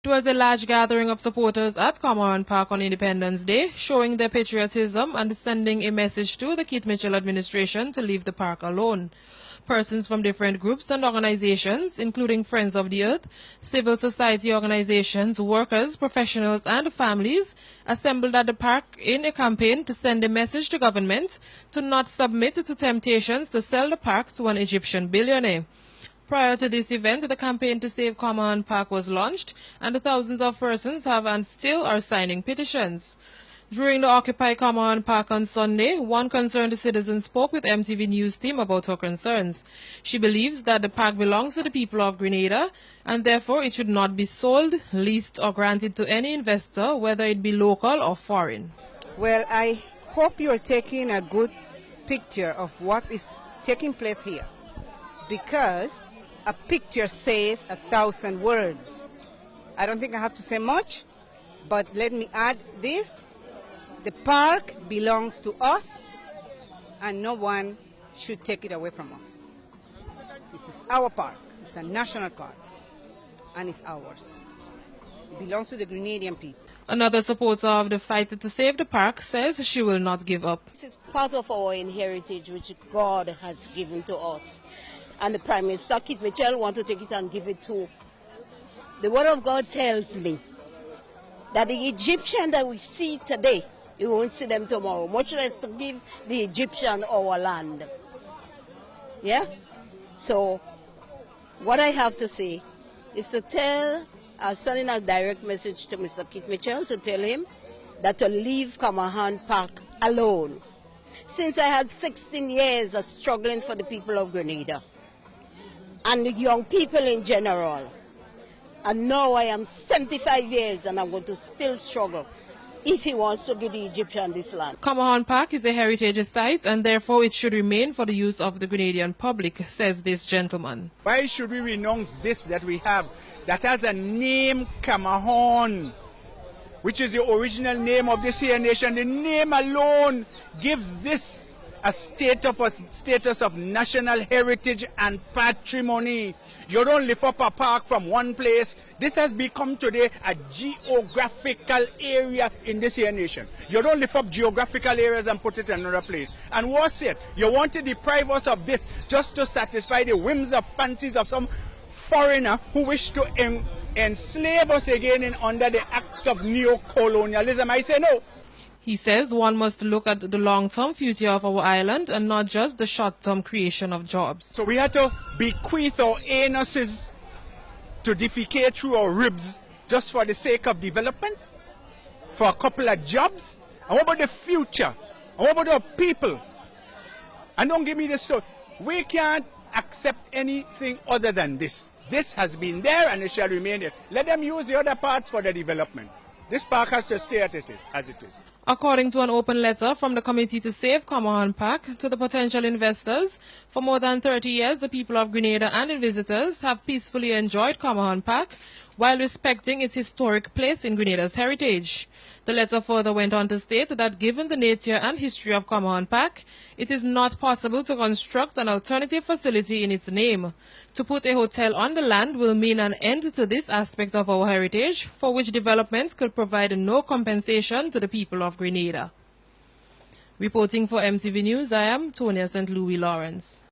It was a large gathering of supporters at Camerhogne Park on Independence Day, showing their patriotism and sending a message to the Keith Mitchell administration to leave the park alone. Persons from different groups and organizations, including Friends of the Earth, civil society organizations, workers, professionals, and families, assembled at the park in a campaign to send a message to government to not submit to temptations to sell the park to an Egyptian billionaire. Prior to this event, the campaign to save Camerhogne Park was launched, and thousands of persons have and still are signing petitions. During the Occupy Camerhogne Park on Sunday, one concerned citizen spoke with MTV News team about her concerns. She believes that the park belongs to the people of Grenada, and therefore it should not be sold, leased, or granted to any investor, whether it be local or foreign. Well, I hope you're taking a good picture of what is taking place here, because a picture says 1,000 words. I don't think I have to say much, but let me add this. The park belongs to us, and no one should take it away from us. This is our park. It's a national park, and it's ours. It belongs to the Grenadian people. Another supporter of the fight to save the park says she will not give up. This is part of our heritage which God has given to us. And the Prime Minister, Keith Mitchell, wants to take it and give it to. The Word of God tells me that the Egyptian that we see today, you won't see them tomorrow, much less to give the Egyptian our land. Yeah? So, what I have to say is to tell, sending a direct message to Mr. Keith Mitchell to tell him that to leave Camerhogne Park alone. Since I had 16 years of struggling for the people of Grenada and the young people in general, and now I am 75 years and I'm going to still struggle if he wants to give the Egyptian this land. Camerhogne Park is a heritage site, and therefore it should remain for the use of the Grenadian public, says this gentleman. Why should we renounce this that we have that has a name, Camerhogne, which is the original name of this here nation? The name alone gives this a status of national heritage and patrimony. You don't lift up a park from one place. This has become today a geographical area in this here nation. You don't lift up geographical areas and put it in another place. And what's it? You want to deprive us of this just to satisfy the whims of fancies of some foreigner who wish to enslave us again under the act of neo-colonialism. I say no. He says one must look at the long-term future of our island and not just the short-term creation of jobs. So we had to bequeath our anuses to defecate through our ribs just for the sake of development, for a couple of jobs. And what about the future? And what about our people? And don't give me this story. We can't accept anything other than this. This has been there and it shall remain there. Let them use the other parts for the development. This park has to stay as it is. According to an open letter from the Committee to Save Camerhogne Park to the potential investors, for more than 30 years, the people of Grenada and the visitors have peacefully enjoyed Camerhogne Park while respecting its historic place in Grenada's heritage. The letter further went on to state that given the nature and history of Camerhogne Park, it is not possible to construct an alternative facility in its name. To put a hotel on the land will mean an end to this aspect of our heritage, for which development could provide no compensation to the people of Grenada. Reporting for MTV News, I am Tonya St. Louis Lawrence.